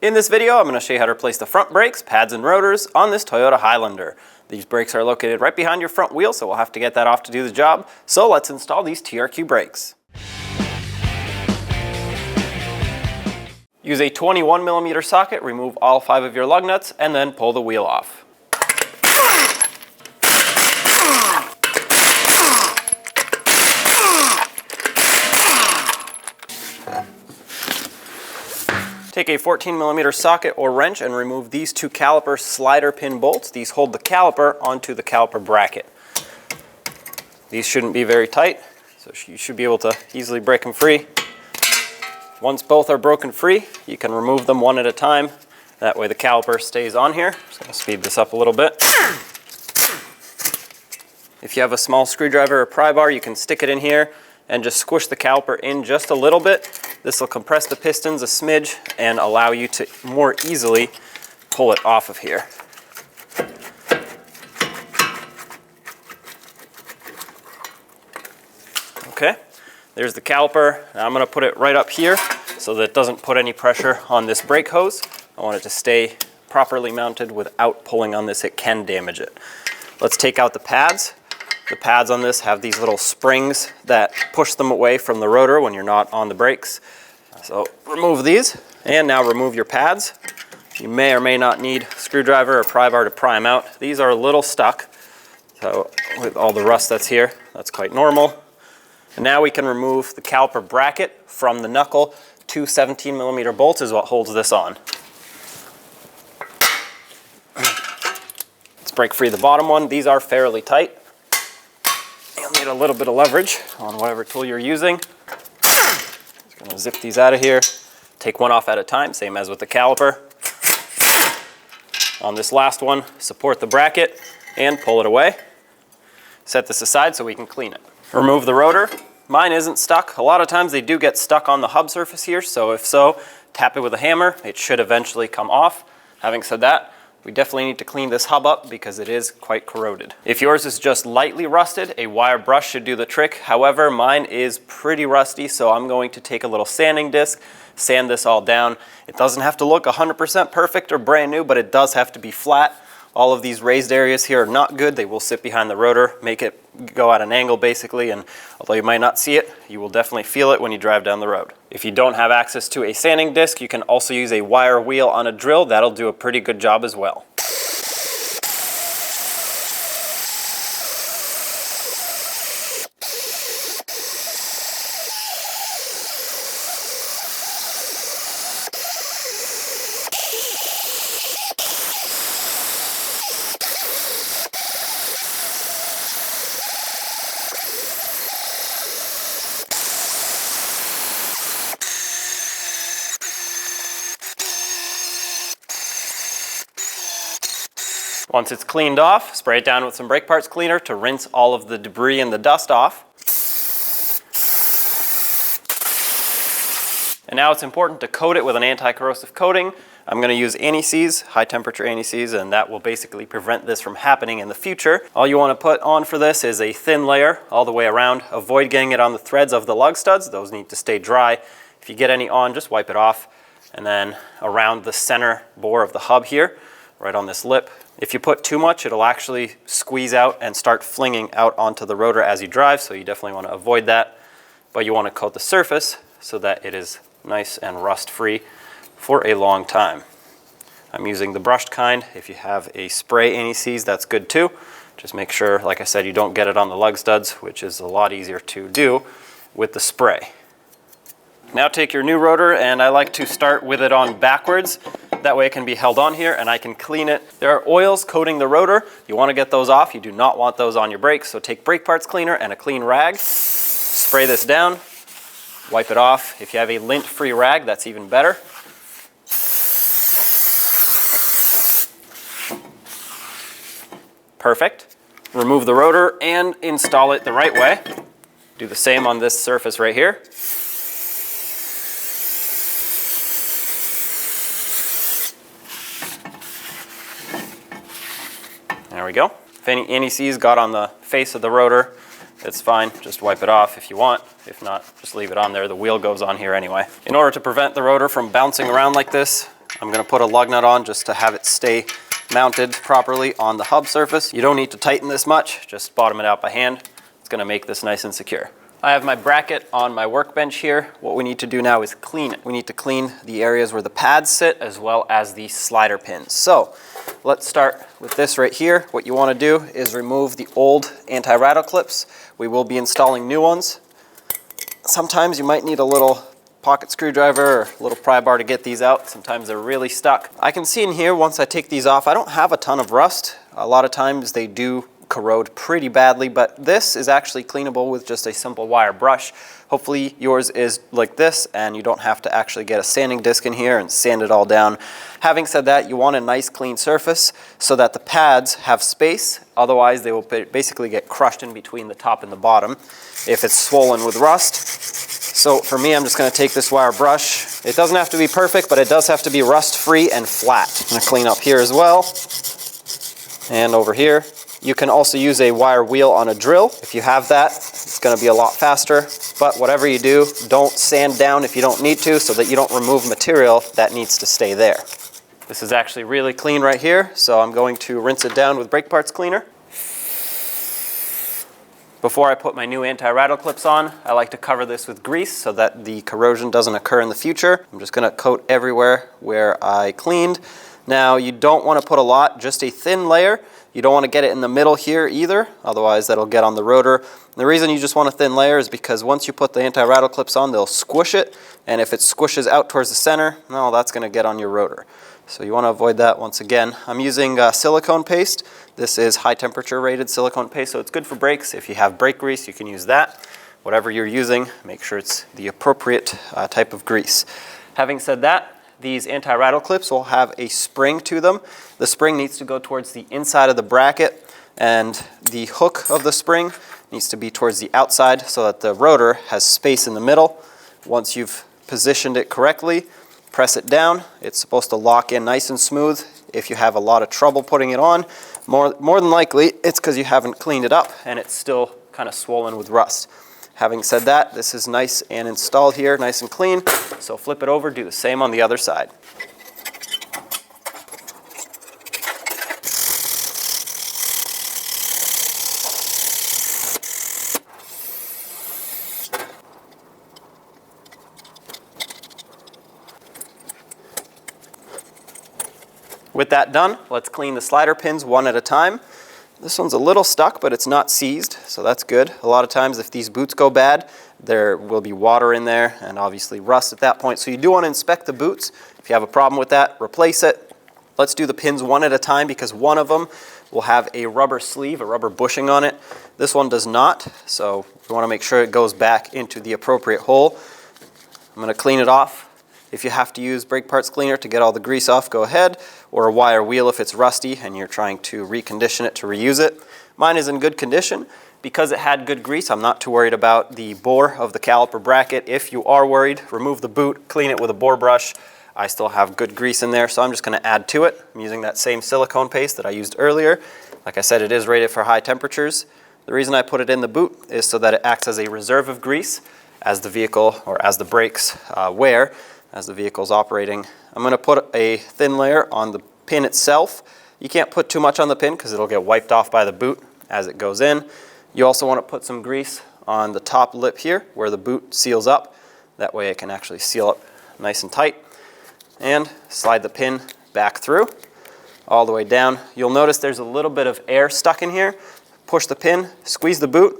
In this video, I'm going to show you how to replace the front brakes, pads, and rotors on this Toyota Highlander. These brakes are located right behind your front wheel, so we'll have to get that off to do the job. So let's install these TRQ brakes. Use a 21mm socket, remove all 5 of your lug nuts, and then pull the wheel off. Take a 14mm socket or wrench and remove these 2 caliper slider pin bolts. These hold the caliper onto the caliper bracket. These shouldn't be very tight, so you should be able to easily break them free. Once both are broken free, you can remove them one at a time. That way the caliper stays on here. Just going to speed this up a little bit. If you have a small screwdriver or pry bar, you can stick it in here and just squish the caliper in just a little bit. This will compress the pistons a smidge and allow you to more easily pull it off of here. Okay, there's the caliper. Now I'm going to put it right up here so that it doesn't put any pressure on this brake hose. I want it to stay properly mounted without pulling on this. It can damage it. Let's take out the pads. The pads on this have these little springs that push them away from the rotor when you're not on the brakes. So remove these, and now remove your pads. You may or may not need a screwdriver or pry bar to pry them out. These are a little stuck, so with all the rust that's here, that's quite normal. And now we can remove the caliper bracket from the knuckle. 2 17mm bolts is what holds this on. Let's break free the bottom one. These are fairly tight. You'll need a little bit of leverage on whatever tool you're using. Just going to zip these out of here. Take one off at a time, same as with the caliper. On this last one, support the bracket and pull it away. Set this aside so we can clean it. Remove the rotor. Mine isn't stuck. A lot of times they do get stuck on the hub surface here, so if so, tap it with a hammer. It should eventually come off. Having said that, we definitely need to clean this hub up because it is quite corroded. If yours is just lightly rusted, a wire brush should do the trick. However, mine is pretty rusty, so I'm going to take a little sanding disc, sand this all down. It doesn't have to look 100% perfect or brand new, but it does have to be flat. All of these raised areas here are not good. They will sit behind the rotor, make it go at an angle basically, and although you might not see it, you will definitely feel it when you drive down the road. If you don't have access to a sanding disc, you can also use a wire wheel on a drill. That'll do a pretty good job as well. Once it's cleaned off, spray it down with some brake parts cleaner to rinse all of the debris and the dust off. And now it's important to coat it with an anti-corrosive coating. I'm going to use anti-seize, high temperature anti-seize, and that will basically prevent this from happening in the future. All you want to put on for this is a thin layer all the way around. Avoid getting it on the threads of the lug studs. Those need to stay dry. If you get any on, just wipe it off. And then around the center bore of the hub here, right on this lip. If you put too much, it'll actually squeeze out and start flinging out onto the rotor as you drive, so you definitely want to avoid that. But you want to coat the surface so that it is nice and rust-free for a long time. I'm using the brushed kind. If you have a spray anti-seize, that's good too. Just make sure, like I said, you don't get it on the lug studs, which is a lot easier to do with the spray. Now take your new rotor, and I like to start with it on backwards. That way it can be held on here and I can clean it. There are oils coating the rotor. You want to get those off. You do not want those on your brakes. So take brake parts cleaner and a clean rag. Spray this down. Wipe it off. If you have a lint-free rag, that's even better. Perfect. Remove the rotor and install it the right way. Do the same on this surface right here. There we go. If any anti-seize got on the face of the rotor, it's fine. Just wipe it off if you want. If not, just leave it on there. The wheel goes on here anyway. In order to prevent the rotor from bouncing around like this, I'm going to put a lug nut on just to have it stay mounted properly on the hub surface. You don't need to tighten this much, just bottom it out by hand. It's going to make this nice and secure. I have my bracket on my workbench here. What we need to do now is clean it. We need to clean the areas where the pads sit as well as the slider pins. So let's start with this right here. What you want to do is remove the old anti-rattle clips. We will be installing new ones. Sometimes you might need a little pocket screwdriver or a little pry bar to get these out. Sometimes they're really stuck. I can see in here once I take these off, I don't have a ton of rust. A lot of times they do corrode pretty badly, but this is actually cleanable with just a simple wire brush. Hopefully yours is like this and you don't have to actually get a sanding disc in here and sand it all down. Having said that, you want a nice clean surface so that the pads have space. Otherwise they will basically get crushed in between the top and the bottom if it's swollen with rust. So for me, I'm just going to take this wire brush. It doesn't have to be perfect, but it does have to be rust free and flat. I'm going to clean up here as well and over here. You can also use a wire wheel on a drill. If you have that, it's going to be a lot faster. But whatever you do, don't sand down if you don't need to, so that you don't remove material that needs to stay there. This is actually really clean right here, so I'm going to rinse it down with brake parts cleaner. Before I put my new anti-rattle clips on, I like to cover this with grease so that the corrosion doesn't occur in the future. I'm just going to coat everywhere where I cleaned. Now, you don't want to put a lot, just a thin layer. You don't want to get it in the middle here either, otherwise that'll get on the rotor. And the reason you just want a thin layer is because once you put the anti-rattle clips on, they'll squish it, and if it squishes out towards the center, no, that's going to get on your rotor. So you want to avoid that once again. I'm using silicone paste. This is high temperature rated silicone paste, so it's good for brakes. If you have brake grease, you can use that. Whatever you're using, make sure it's the appropriate type of grease. Having said that, these anti-rattle clips will have a spring to them. The spring needs to go towards the inside of the bracket, and the hook of the spring needs to be towards the outside so that the rotor has space in the middle. Once you've positioned it correctly, press it down. It's supposed to lock in nice and smooth. If you have a lot of trouble putting it on, more than likely it's because you haven't cleaned it up and it's still kind of swollen with rust. Having said that, this is nice and installed here, nice and clean. So flip it over, do the same on the other side. With that done, let's clean the slider pins one at a time. This one's a little stuck, but it's not seized, so that's good. A lot of times if these boots go bad, there will be water in there and obviously rust at that point. So you do want to inspect the boots. If you have a problem with that, replace it. Let's do the pins one at a time because one of them will have a rubber sleeve, a rubber bushing on it. This one does not, so you want to make sure it goes back into the appropriate hole. I'm going to clean it off. If you have to use brake parts cleaner to get all the grease off, go ahead, or a wire wheel if it's rusty and you're trying to recondition it to reuse it. Mine is in good condition. Because it had good grease, I'm not too worried about the bore of the caliper bracket. If you are worried, remove the boot, clean it with a bore brush. I still have good grease in there, so I'm just going to add to it. I'm using that same silicone paste that I used earlier. Like I said, it is rated for high temperatures. The reason I put it in the boot is so that it acts as a reserve of grease as the vehicle, or as the brakes wear, as the vehicle's operating. I'm going to put a thin layer on the pin itself. You can't put too much on the pin because it'll get wiped off by the boot as it goes in. You also want to put some grease on the top lip here where the boot seals up. That way it can actually seal up nice and tight. And slide the pin back through all the way down. You'll notice there's a little bit of air stuck in here. Push the pin, squeeze the boot.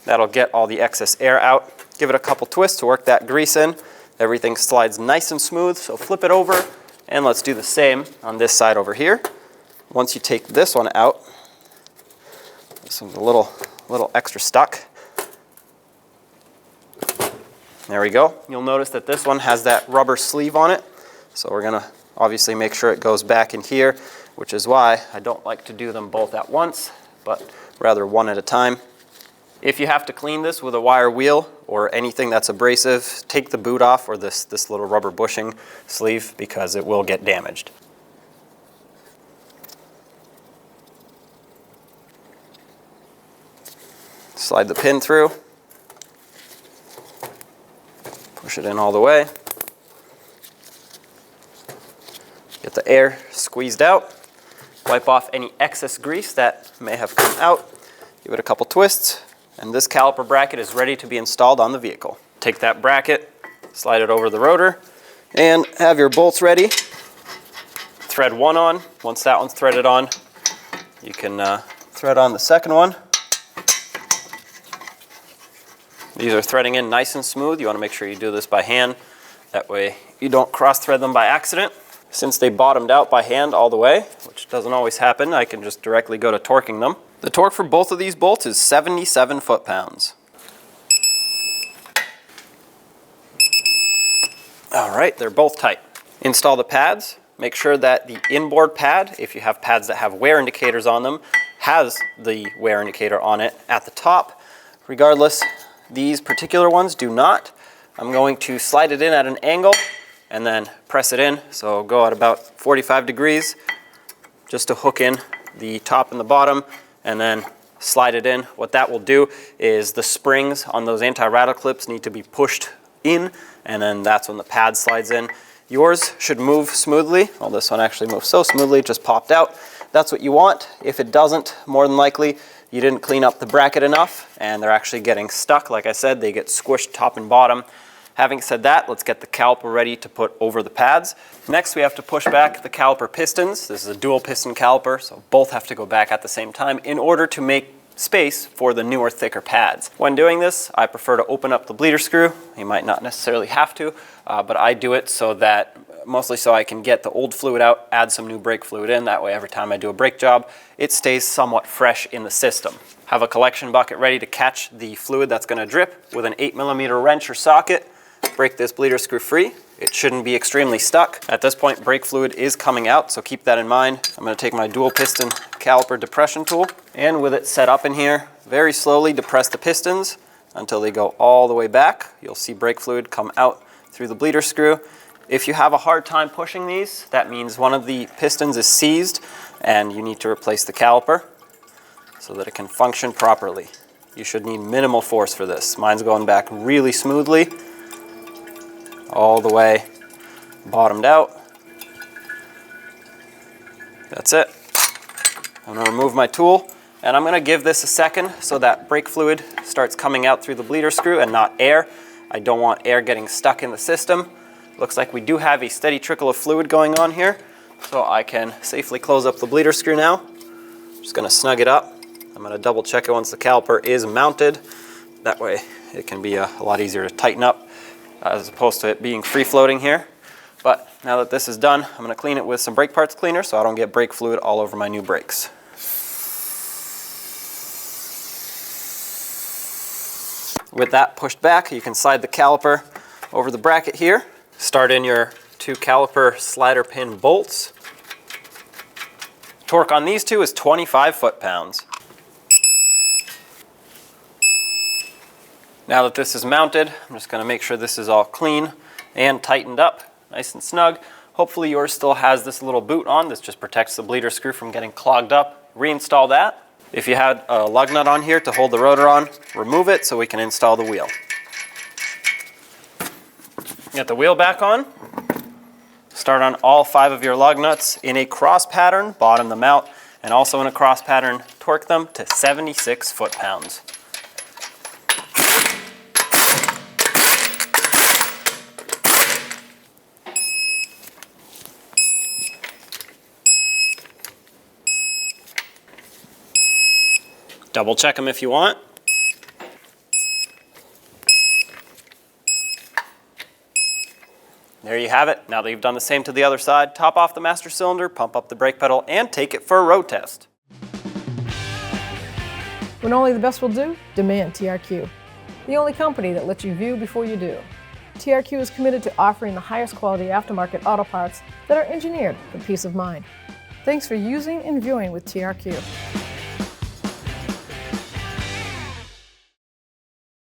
That'll get all the excess air out. Give it a couple twists to work that grease in. Everything slides nice and smooth, so flip it over and let's do the same on this side over here. Once you take this one out, this one's a little extra stuck. There we go. You'll notice that this one has that rubber sleeve on it, so we're going to obviously make sure it goes back in here, which is why I don't like to do them both at once, but rather one at a time. If you have to clean this with a wire wheel or anything that's abrasive, take the boot off or this little rubber bushing sleeve because it will get damaged. Slide the pin through, push it in all the way. Get the air squeezed out. Wipe off any excess grease that may have come out. Give it a couple twists, and this caliper bracket is ready to be installed on the vehicle. Take that bracket, slide it over the rotor, and have your bolts ready. Thread one on. Once that one's threaded on, you can thread on the second one. These are threading in nice and smooth. You want to make sure you do this by hand. That way you don't cross-thread them by accident. Since they bottomed out by hand all the way, which doesn't always happen, I can just directly go to torquing them. The torque for both of these bolts is 77 foot-pounds. All right, they're both tight. Install the pads. Make sure that the inboard pad, if you have pads that have wear indicators on them, has the wear indicator on it at the top. Regardless, these particular ones do not. I'm going to slide it in at an angle and then press it in. So go at about 45 degrees just to hook in the top and the bottom, and then slide it in. What that will do is the springs on those anti-rattle clips need to be pushed in, and then that's when the pad slides in. Yours should move smoothly. Well, this one actually moves so smoothly, it just popped out. That's what you want. If it doesn't, more than likely, you didn't clean up the bracket enough, and they're actually getting stuck. Like I said, they get squished top and bottom. Having said that, let's get the caliper ready to put over the pads. Next, we have to push back the caliper pistons. This is a dual piston caliper, so both have to go back at the same time in order to make space for the newer, thicker pads. When doing this, I prefer to open up the bleeder screw. You might not necessarily have to, but I do it so that, mostly so I can get the old fluid out, add some new brake fluid in. That way, every time I do a brake job, it stays somewhat fresh in the system. Have a collection bucket ready to catch the fluid that's going to drip with an 8mm wrench or socket. Break this bleeder screw free. It shouldn't be extremely stuck. At this point, brake fluid is coming out, so keep that in mind. I'm going to take my dual piston caliper depression tool, and with it set up in here, very slowly depress the pistons until they go all the way back. You'll see brake fluid come out through the bleeder screw. If you have a hard time pushing these, that means one of the pistons is seized and you need to replace the caliper so that it can function properly. You should need minimal force for this. Mine's going back really smoothly, all the way bottomed out. That's it. I'm going to remove my tool, and I'm going to give this a second so that brake fluid starts coming out through the bleeder screw and not air. I don't want air getting stuck in the system. Looks like we do have a steady trickle of fluid going on here, so I can safely close up the bleeder screw now. Just going to snug it up. I'm going to double check it once the caliper is mounted. That way it can be a lot easier to tighten up as opposed to it being free floating here. But now that this is done, I'm going to clean it with some brake parts cleaner so I don't get brake fluid all over my new brakes. With that pushed back, you can slide the caliper over the bracket here. Start in your 2 caliper slider pin bolts. Torque on these two is 25 foot-pounds. Now that this is mounted, I'm just going to make sure this is all clean and tightened up, nice and snug. Hopefully yours still has this little boot on. This just protects the bleeder screw from getting clogged up. Reinstall that. If you had a lug nut on here to hold the rotor on, remove it so we can install the wheel. Get the wheel back on. Start on all 5 of your lug nuts in a cross pattern, bottom them out, and also in a cross pattern, torque them to 76 foot-pounds. Double check them if you want. There you have it. Now that you've done the same to the other side, top off the master cylinder, pump up the brake pedal, and take it for a road test. When only the best will do, demand TRQ. The only company that lets you view before you do. TRQ is committed to offering the highest quality aftermarket auto parts that are engineered for peace of mind. Thanks for using and viewing with TRQ.